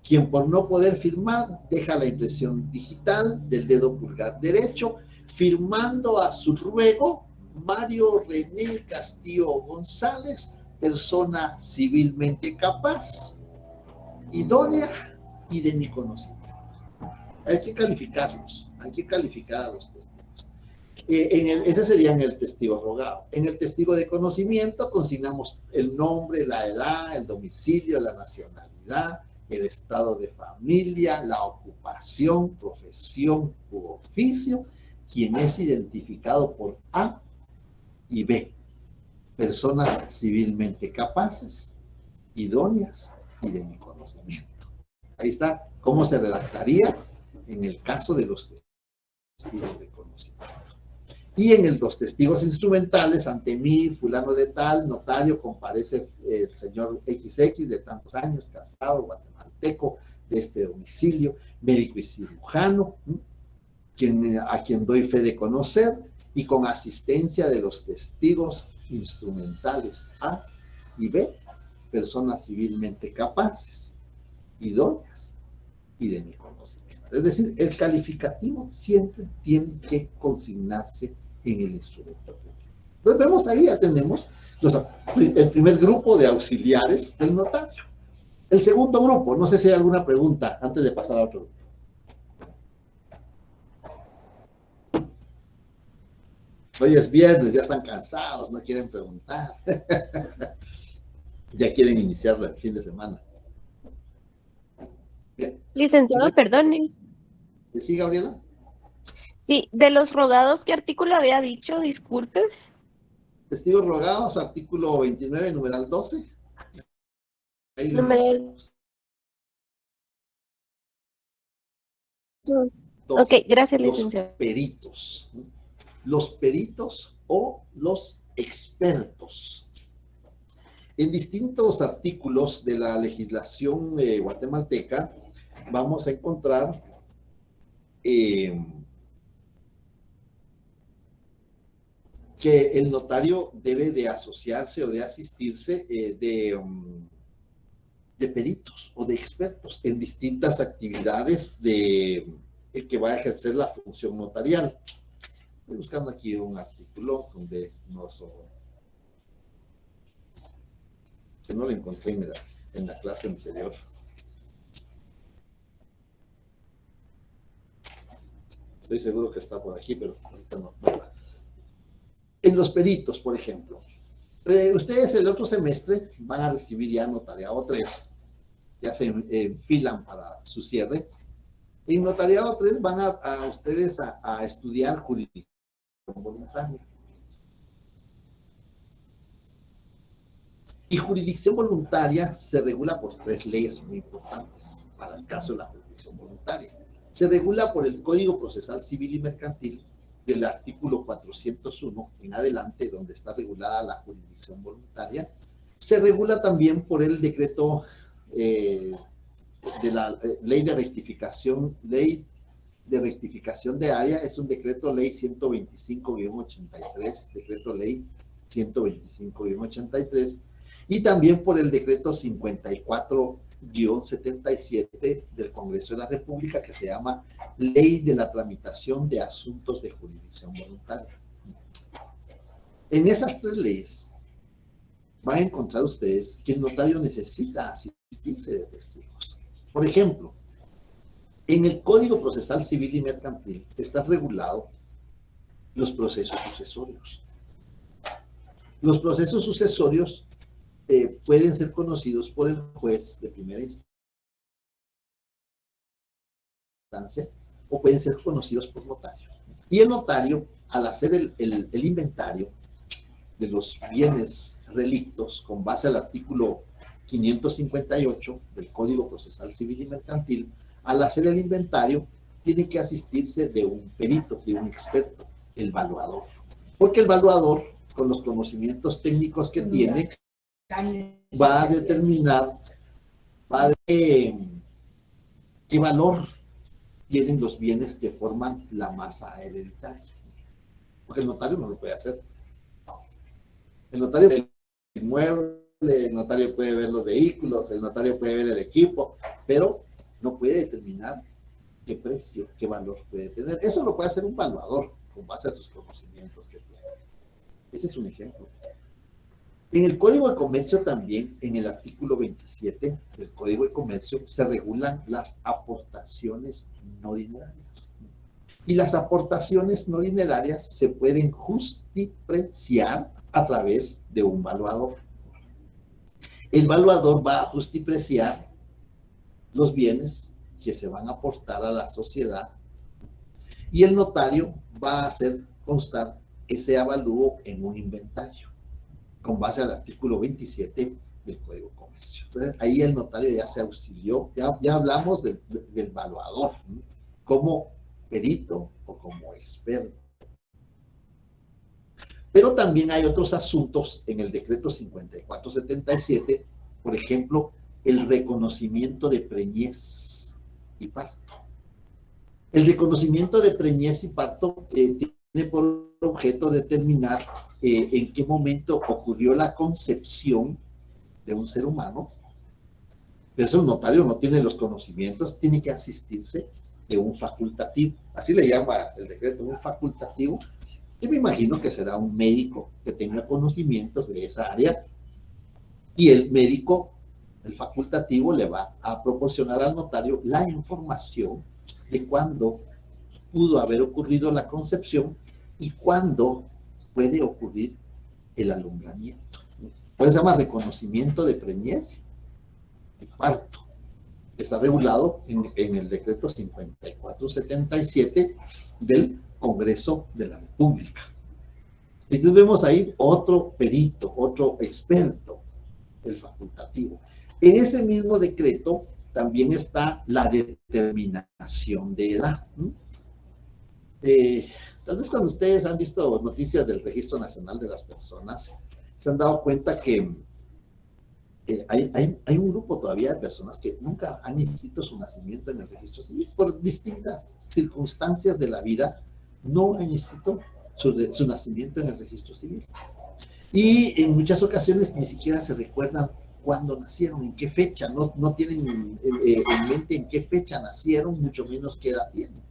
S1: Quien por no poder firmar deja la impresión digital del dedo pulgar derecho, firmando a su ruego Mario René Castillo González, persona civilmente capaz, idónea y de mi conocimiento. Hay que calificarlos, hay que calificar a los testigos. Ese sería en el testigo rogado. En el testigo de conocimiento consignamos el nombre, la edad, el domicilio, la nacionalidad, el estado de familia, la ocupación, profesión u oficio, quien es identificado por A y B, personas civilmente capaces, idóneas y de mi conocimiento. Ahí está cómo se redactaría en el caso de los testigos de conocimiento. Y en los testigos instrumentales, ante mí, fulano de tal, notario, comparece el señor XX de tantos años, casado, guatemalteco, de este domicilio, médico y cirujano, a quien doy fe de conocer, y con asistencia de los testigos instrumentales A y B, personas civilmente capaces, idóneas y de mi conocimiento. Es decir, el calificativo siempre tiene que consignarse en el instrumento público. Entonces vemos ahí, ya tenemos el primer grupo de auxiliares del notario. El segundo grupo, no sé si hay alguna pregunta antes de pasar a otro grupo. Hoy es viernes, ya están cansados, no quieren preguntar. Ya quieren iniciar el fin de semana. Bien.
S9: Licenciado,
S1: ¿Sí?
S9: perdone.
S1: ¿Sí, Gabriela?
S9: Sí, de los rogados, ¿qué artículo había dicho? Disculpe.
S1: Testigos rogados, artículo 29, numeral 12. Ahí lo
S9: Numeral
S1: encontramos.
S9: 12.
S1: 12.
S9: Ok, gracias,
S1: Los
S9: licenciado.
S1: peritos. Los peritos o los expertos. En distintos artículos de la legislación guatemalteca vamos a encontrar que el notario debe de asociarse o de asistirse de peritos o de expertos en distintas actividades de el que va a ejercer la función notarial. Estoy buscando aquí un artículo donde que no lo encontré en la clase anterior. Estoy seguro que está por aquí, pero ahorita no. En los peritos, por ejemplo, ustedes el otro semestre van a recibir ya notariado 3, ya se enfilan para su cierre. En notariado 3 van a ustedes a estudiar jurisdicción voluntaria. Y jurisdicción voluntaria se regula por 3 leyes muy importantes para el caso de la jurisdicción voluntaria. Se regula por el Código Procesal Civil y Mercantil, del artículo 401 en adelante, donde está regulada la jurisdicción voluntaria. Se regula también por el decreto de la ley de rectificación de área, es un decreto ley 125-83, decreto ley 125-83, y también por el decreto 54-77 del Congreso de la República, que se llama Ley de la Tramitación de Asuntos de Jurisdicción Voluntaria. En esas 3 leyes van a encontrar ustedes que el notario necesita asistirse de testigos. Por ejemplo, en el Código Procesal Civil y Mercantil está regulado los procesos sucesorios. Los procesos sucesorios pueden ser conocidos por el juez de primera instancia o pueden ser conocidos por notario. Y el notario, al hacer el inventario de los bienes relictos con base al artículo 558 del Código Procesal Civil y Mercantil, al hacer el inventario, tiene que asistirse de un perito, de un experto, el evaluador. Porque el evaluador, con los conocimientos técnicos que tiene, va a determinar qué valor tienen los bienes que forman la masa hereditaria. Porque el notario no lo puede hacer. El notario puede ver el inmueble, el notario puede ver los vehículos, el notario puede ver el equipo, pero no puede determinar qué precio, qué valor puede tener. Eso lo puede hacer un evaluador con base a sus conocimientos que tiene. Ese es un ejemplo. En el Código de Comercio también, en el artículo 27 del Código de Comercio, se regulan las aportaciones no dinerarias. Y las aportaciones no dinerarias se pueden justipreciar a través de un valuador. El valuador va a justipreciar los bienes que se van a aportar a la sociedad y el notario va a hacer constar ese avalúo en un inventario con base al artículo 27 del Código de Comercio. Entonces, ahí el notario ya se auxilió, ya hablamos del evaluador, ¿no? Como perito o como experto. Pero también hay otros asuntos en el decreto 5477, por ejemplo, el reconocimiento de preñez y parto. El reconocimiento de preñez y parto tiene por objeto determinar en qué momento ocurrió la concepción de un ser humano. Pero eso el notario no tiene los conocimientos, tiene que asistirse de un facultativo. Así le llama el decreto, un facultativo. Y me imagino que será un médico que tenga conocimientos de esa área. Y el médico, el facultativo, le va a proporcionar al notario la información de cuándo pudo haber ocurrido la concepción y cuándo puede ocurrir el alumbramiento. Entonces se llama reconocimiento de preñez y parto. Está regulado en el decreto 5477 del Congreso de la República. Entonces vemos ahí otro perito, otro experto, el facultativo. En ese mismo decreto también está la determinación de edad. Tal vez cuando ustedes han visto noticias del Registro Nacional de las Personas, se han dado cuenta que hay un grupo todavía de personas que nunca han inscrito su nacimiento en el registro civil. Por distintas circunstancias de la vida, no han inscrito su nacimiento en el registro civil. Y en muchas ocasiones ni siquiera se recuerdan cuándo nacieron, en qué fecha, no tienen en mente en qué fecha nacieron, mucho menos qué edad tienen.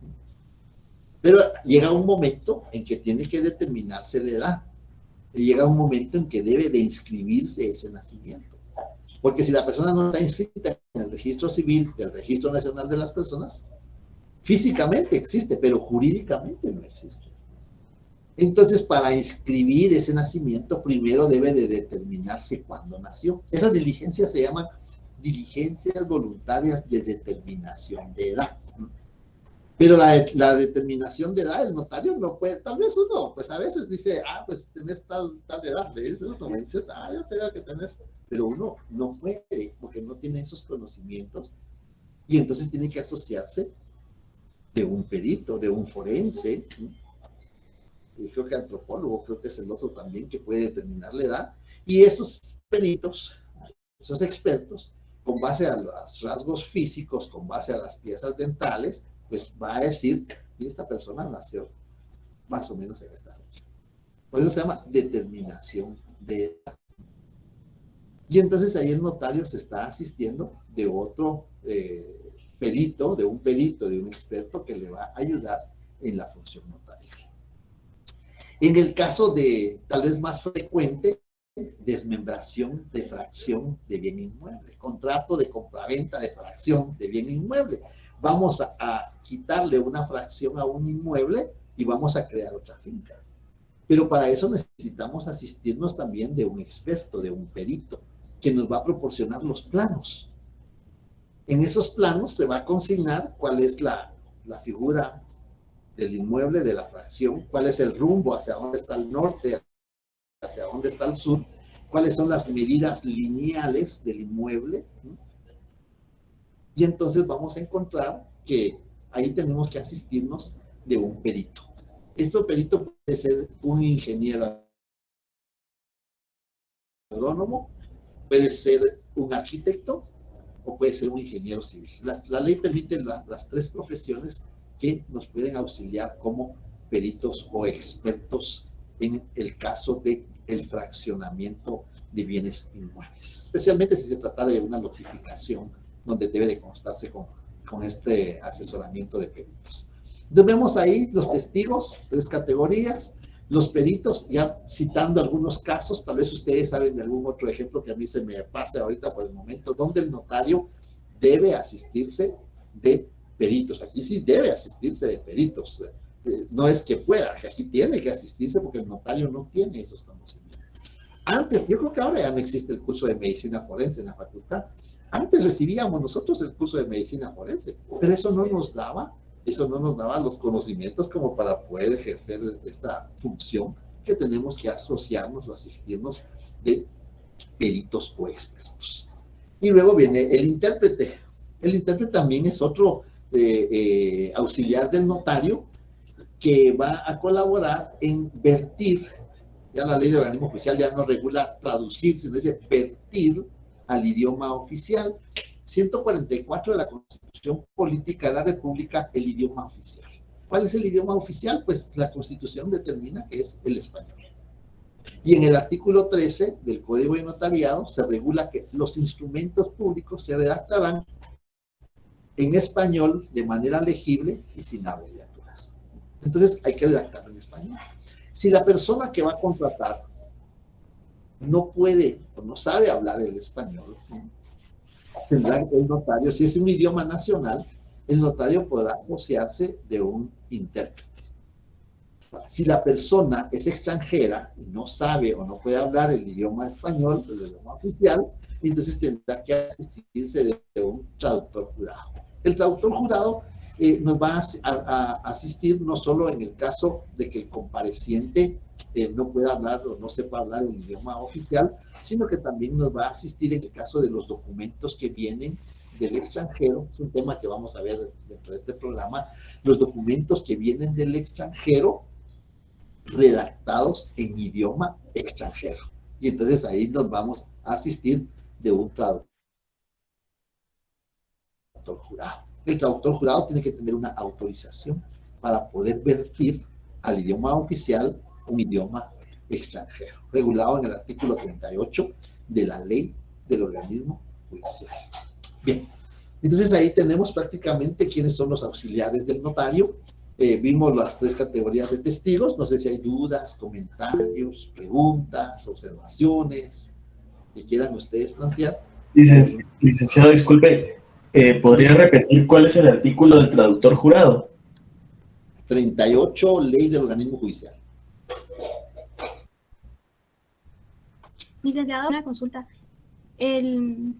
S1: Pero llega un momento en que tiene que determinarse la edad. Llega un momento en que debe de inscribirse ese nacimiento. Porque si la persona no está inscrita en el registro civil del Registro Nacional de las Personas, físicamente existe, pero jurídicamente no existe. Entonces, para inscribir ese nacimiento, primero debe de determinarse cuándo nació. Esas diligencias se llaman diligencias voluntarias de determinación de edad. Pero la determinación de edad, el notario no puede, tal vez uno, pues a veces dice, pues tenés tal edad, le dice uno, menciona, yo te veo que tenés, pero uno no puede, porque no tiene esos conocimientos, y entonces tiene que asociarse de un perito, de un forense, y creo que antropólogo, creo que es el otro también que puede determinar la edad, y esos peritos, esos expertos, con base a los rasgos físicos, con base a las piezas dentales, pues va a decir, esta persona nació más o menos en esta fecha. Por eso se llama determinación de edad. Y entonces ahí el notario se está asistiendo de otro perito, de un experto que le va a ayudar en la función notarial. En el caso de, tal vez más frecuente, desmembración de fracción de bien inmueble, contrato de compraventa de fracción de bien inmueble. Vamos a quitarle una fracción a un inmueble y vamos a crear otra finca. Pero para eso necesitamos asistirnos también de un experto, de un perito, que nos va a proporcionar los planos. En esos planos se va a consignar cuál es la figura del inmueble, de la fracción, cuál es el rumbo, hacia dónde está el norte, hacia dónde está el sur, cuáles son las medidas lineales del inmueble. Y entonces vamos a encontrar que ahí tenemos que asistirnos de un perito. Este perito puede ser un ingeniero agrónomo, puede ser un arquitecto o puede ser un ingeniero civil. La ley permite las tres profesiones que nos pueden auxiliar como peritos o expertos en el caso de el fraccionamiento de bienes inmuebles, especialmente si se trata de una notificación donde debe de constarse con este asesoramiento de peritos. Entonces vemos ahí los testigos, tres categorías, los peritos, ya citando algunos casos, tal vez ustedes saben de algún otro ejemplo que a mí se me pase ahorita por el momento, donde el notario debe asistirse de peritos. Aquí sí debe asistirse de peritos, no es que pueda, aquí tiene que asistirse porque el notario no tiene esos conocimientos. Antes, yo creo que ahora ya no existe el curso de medicina forense en la facultad. Antes recibíamos nosotros el curso de medicina forense, pero eso no nos daba los conocimientos como para poder ejercer esta función que tenemos que asociarnos o asistirnos de peritos o expertos. Y luego viene el intérprete. El intérprete también es otro auxiliar del notario que va a colaborar en vertir Ya la ley del organismo judicial ya no regula traducir, sino dice vertir al idioma oficial. 144 de la Constitución Política de la República, el idioma oficial. ¿Cuál es el idioma oficial? Pues la Constitución determina que es el español. Y en el artículo 13 del Código de Notariado se regula que los instrumentos públicos se redactarán en español de manera legible y sin abreviaturas. Entonces hay que redactarlo en español. Si la persona que va a contratar no puede o no sabe hablar el español, tendrá el notario, si es un idioma nacional, el notario podrá asociarse de un intérprete. Si la persona es extranjera y no sabe o no puede hablar el idioma español, el idioma oficial, entonces tendrá que asistirse de un traductor jurado. El traductor jurado nos va a asistir no solo en el caso de que el compareciente no pueda hablar o no sepa hablar el idioma oficial, sino que también nos va a asistir en el caso de los documentos que vienen del extranjero. Es un tema que vamos a ver dentro de este programa. Los documentos que vienen del extranjero redactados en idioma extranjero. Y entonces ahí nos vamos a asistir de un traductor jurado. El traductor jurado tiene que tener una autorización para poder vertir al idioma oficial un idioma extranjero, regulado en el artículo 38 de la ley del organismo judicial. Bien, entonces ahí tenemos prácticamente quiénes son los auxiliares del notario. Vimos las tres categorías de testigos. No sé si hay dudas, comentarios, preguntas, observaciones que quieran ustedes plantear.
S12: Licenciado, disculpe, ¿podría repetir cuál es el artículo del traductor jurado?
S1: 38, ley del organismo judicial.
S5: Licenciado, una consulta. ¿Quién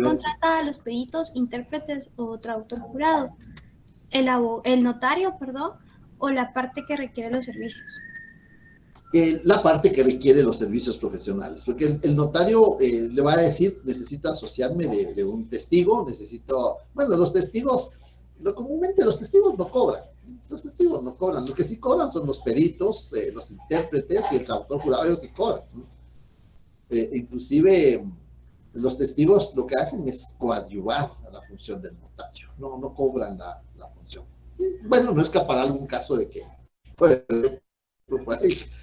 S5: contrata a los peritos, intérpretes o traductor jurado? ¿El notario, perdón, o la parte que requiere los servicios?
S1: La parte que requiere los servicios profesionales, porque el notario le va a decir, necesito asociarme de un testigo, bueno, los testigos, comúnmente los testigos no cobran. Los testigos no cobran. Los que sí cobran son los peritos, los intérpretes y el traductor jurado, ellos sí cobran, ¿no? Inclusive los testigos lo que hacen es coadyuvar a la función del notario, no cobran la función. Bueno, no escapará algún caso de que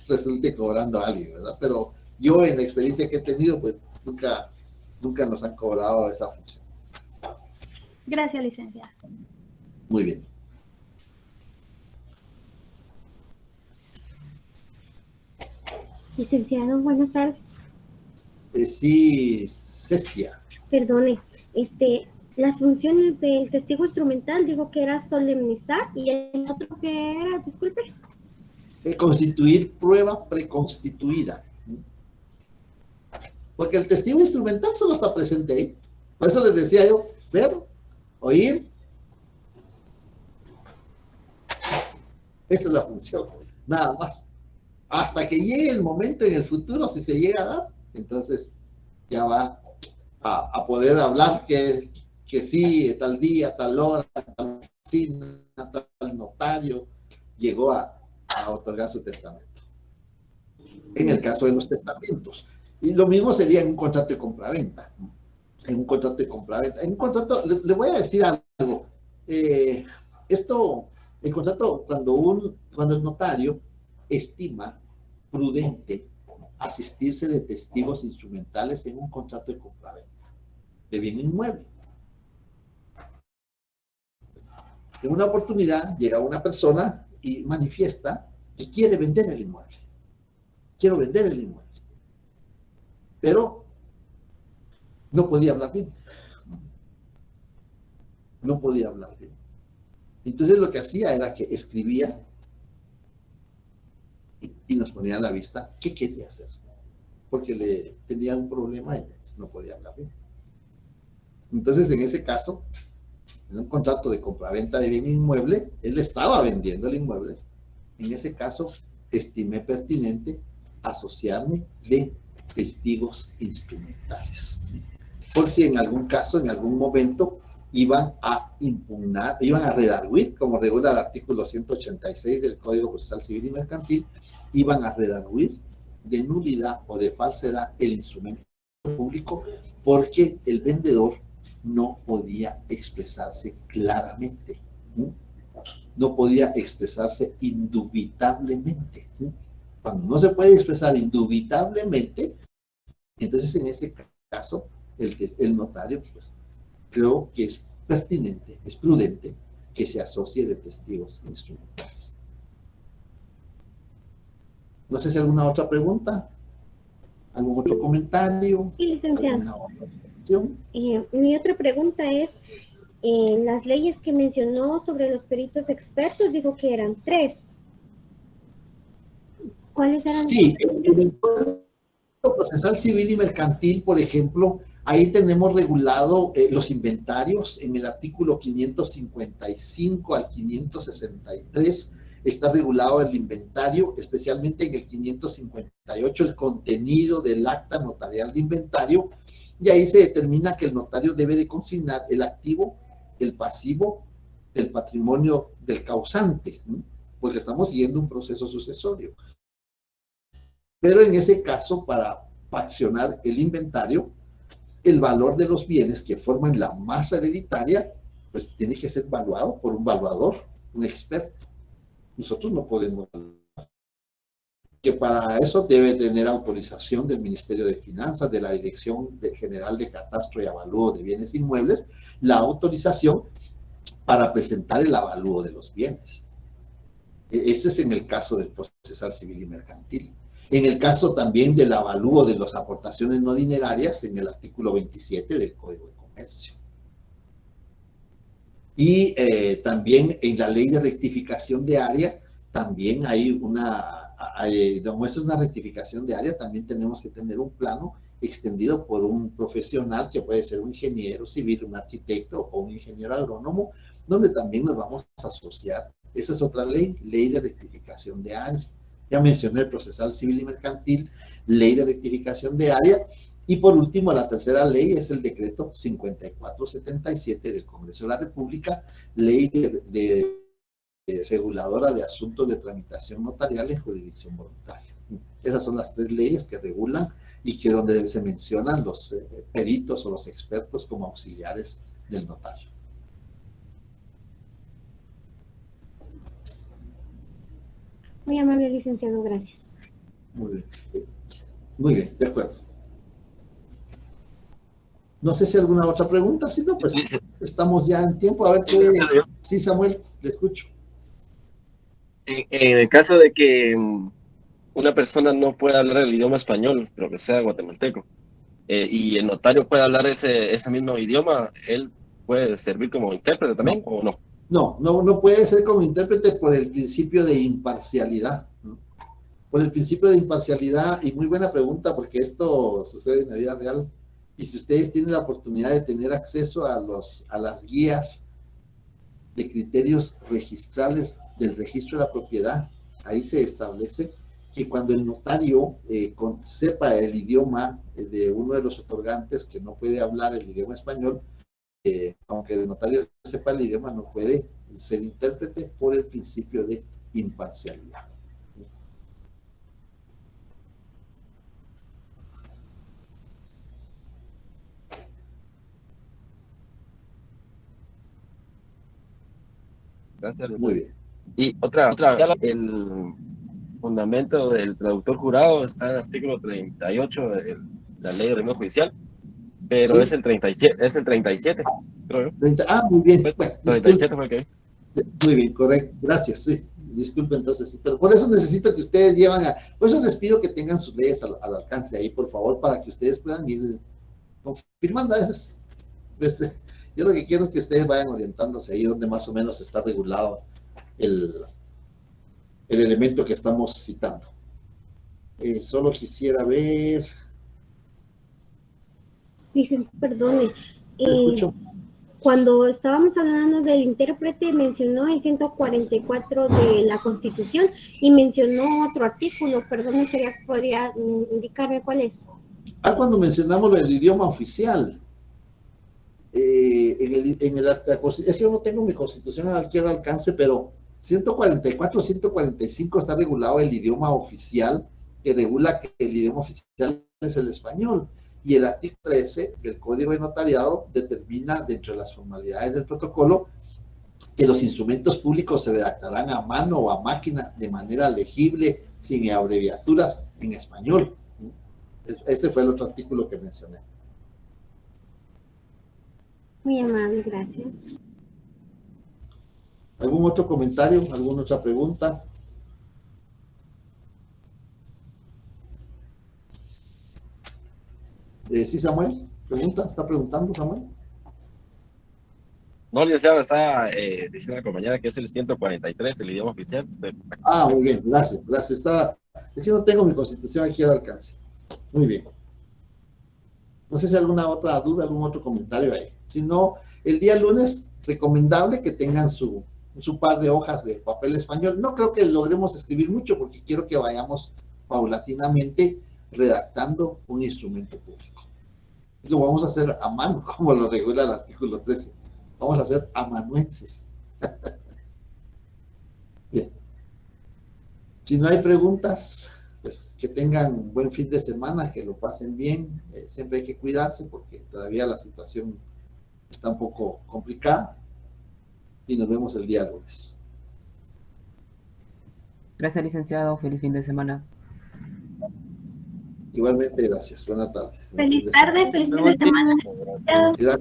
S1: resulte cobrando a alguien, ¿verdad? Pero yo en la experiencia que he tenido, pues nunca nos han cobrado esa función.
S5: Gracias, licenciado.
S1: Muy bien.
S8: Licenciado, buenas tardes.
S1: Sí, Cecia.
S8: Perdone, las funciones del testigo instrumental dijo que era solemnizar y el otro que era, disculpe.
S1: Constituir prueba preconstituida. Porque el testigo instrumental solo está presente ahí. Por eso les decía yo, ver, oír. Esa es la función, nada más. Hasta que llegue el momento en el futuro, si se llega a dar, entonces ya va a poder hablar que sí, tal día, tal hora, tal oficina, tal notario llegó a otorgar su testamento. En el caso de los testamentos. Y lo mismo sería en un contrato de compraventa. En un contrato de compraventa. En un contrato, le voy a decir algo. El contrato, cuando el notario estima prudente asistirse de testigos instrumentales en un contrato de compraventa de bien inmueble. En una oportunidad llega una persona y manifiesta que quiere vender el inmueble. Quiero vender el inmueble. Pero no podía hablar bien. No podía hablar bien. Entonces lo que hacía era que escribía y nos ponía a la vista qué quería hacer. Porque tenía un problema y no podía hablar bien. Entonces en ese caso, en un contrato de compraventa de bien inmueble, él estaba vendiendo el inmueble. En ese caso, estimé pertinente asociarme de testigos instrumentales. Por si en algún caso, en algún momento, iban a impugnar, iban a redarguir, como regula el artículo 186 del Código Procesal Civil y Mercantil, iban a redarguir de nulidad o de falsedad el instrumento público porque el vendedor no podía expresarse claramente, ¿sí? No podía expresarse indubitablemente, ¿sí? Cuando no se puede expresar indubitablemente, entonces en ese caso el notario, pues, creo que es pertinente, es prudente que se asocie de testigos instrumentales. No sé si alguna otra pregunta, algún otro comentario.
S8: Sí, licenciado.
S1: ¿Alguna otra observación?
S8: Mi otra pregunta es, las leyes que mencionó sobre los peritos expertos, dijo que eran 3. ¿Cuáles eran?
S1: Sí, en el Código Procesal Civil y Mercantil, por ejemplo, ahí tenemos regulado los inventarios en el artículo 555 al 563. Está regulado el inventario, especialmente en el 558, el contenido del acta notarial de inventario, y ahí se determina que el notario debe de consignar el activo, el pasivo, el patrimonio del causante, ¿no? Porque estamos siguiendo un proceso sucesorio. Pero en ese caso, para fraccionar el inventario, el valor de los bienes que forman la masa hereditaria, pues tiene que ser evaluado por un evaluador, un experto. Nosotros no podemos, que para eso debe tener autorización del Ministerio de Finanzas, de la Dirección General de Catastro y Avalúo de Bienes Inmuebles, la autorización para presentar el avalúo de los bienes. Ese es en el caso del procesal civil y mercantil. En el caso también del avalúo de las aportaciones no dinerarias, en el artículo 27 del Código de Comercio. Y también en la ley de rectificación de área, también hay como es una rectificación de área, también tenemos que tener un plano extendido por un profesional que puede ser un ingeniero civil, un arquitecto o un ingeniero agrónomo, donde también nos vamos a asociar. Esa es otra ley, ley de rectificación de área. Ya mencioné el procesal civil y mercantil, ley de rectificación de área. Y por último, la tercera ley es el decreto 5477 del Congreso de la República, ley de reguladora de asuntos de tramitación notarial en jurisdicción voluntaria. Esas son las 3 leyes que regulan y que donde se mencionan los peritos o los expertos como auxiliares del notario.
S8: Muy amable, licenciado, gracias.
S1: Muy bien. Muy bien, de acuerdo. No sé si alguna otra pregunta, si no, pues estamos ya en tiempo. A ver qué. Sí, Samuel, le escucho.
S13: En el caso de que una persona no pueda hablar el idioma español, pero que sea guatemalteco, y el notario puede hablar ese mismo idioma, ¿él puede servir como intérprete también o no?
S1: No puede ser como intérprete por el principio de imparcialidad, ¿no? Por el principio de imparcialidad, y muy buena pregunta, porque esto sucede en la vida real. Y si ustedes tienen la oportunidad de tener acceso a las guías de criterios registrales del registro de la propiedad, ahí se establece que cuando el notario sepa el idioma de uno de los otorgantes que no puede hablar el idioma español, aunque el notario sepa el idioma, no puede ser intérprete por el principio de imparcialidad.
S13: Gracias.
S1: Muy bien.
S13: Y otra, el fundamento del traductor jurado está en el artículo 38 de la ley de orden judicial, pero
S1: ¿Sí?
S13: es el 37, creo yo.
S1: Muy bien.
S13: Pues,
S1: Bueno,
S13: 37 fue el que vi.
S1: Muy bien, correcto. Gracias, sí. Disculpe entonces, pero por eso necesito que ustedes por eso les pido que tengan sus leyes al alcance ahí, por favor, para que ustedes puedan ir confirmando. A veces, yo lo que quiero es que ustedes vayan orientándose ahí donde más o menos está regulado el elemento que estamos citando. Solo quisiera ver.
S8: Dicen, perdone.
S1: ¿Me escucho?
S8: Cuando estábamos hablando del intérprete, mencionó el 144 de la Constitución y mencionó otro artículo. Perdón, ¿podría indicarme cuál es?
S1: Cuando mencionamos el idioma oficial, es que yo no tengo mi Constitución aquí al alcance, pero 144, 145 está regulado el idioma oficial que regula que el idioma oficial es el español. Y el artículo 13 del Código de Notariado determina, dentro de las formalidades del protocolo, que los instrumentos públicos se redactarán a mano o a máquina de manera legible, sin abreviaturas, en español. Este fue el otro artículo que mencioné.
S8: Muy amable, gracias.
S1: ¿Algún otro comentario? ¿Alguna otra pregunta? Sí, Samuel, pregunta, ¿está preguntando, Samuel?
S13: No, licenciado, está diciendo la compañera que es el 143 del idioma oficial.
S1: Ah, muy bien, gracias, gracias. Es que no tengo mi constitución aquí al alcance. Muy bien. No sé si hay alguna otra duda, algún otro comentario ahí. Si no, el día lunes, recomendable que tengan su par de hojas de papel español. No creo que logremos escribir mucho porque quiero que vayamos paulatinamente redactando un instrumento público. Lo vamos a hacer a mano, como lo regula el artículo 13. Vamos a ser amanuenses. Bien. Si no hay preguntas, pues que tengan buen fin de semana, que lo pasen bien. Siempre hay que cuidarse porque todavía la situación está un poco complicada. Y nos vemos el día lunes.
S14: Gracias, licenciado. Feliz fin de semana.
S1: Igualmente, gracias. Buena tarde.
S5: Feliz tarde, feliz fin de semana.
S1: Gracias.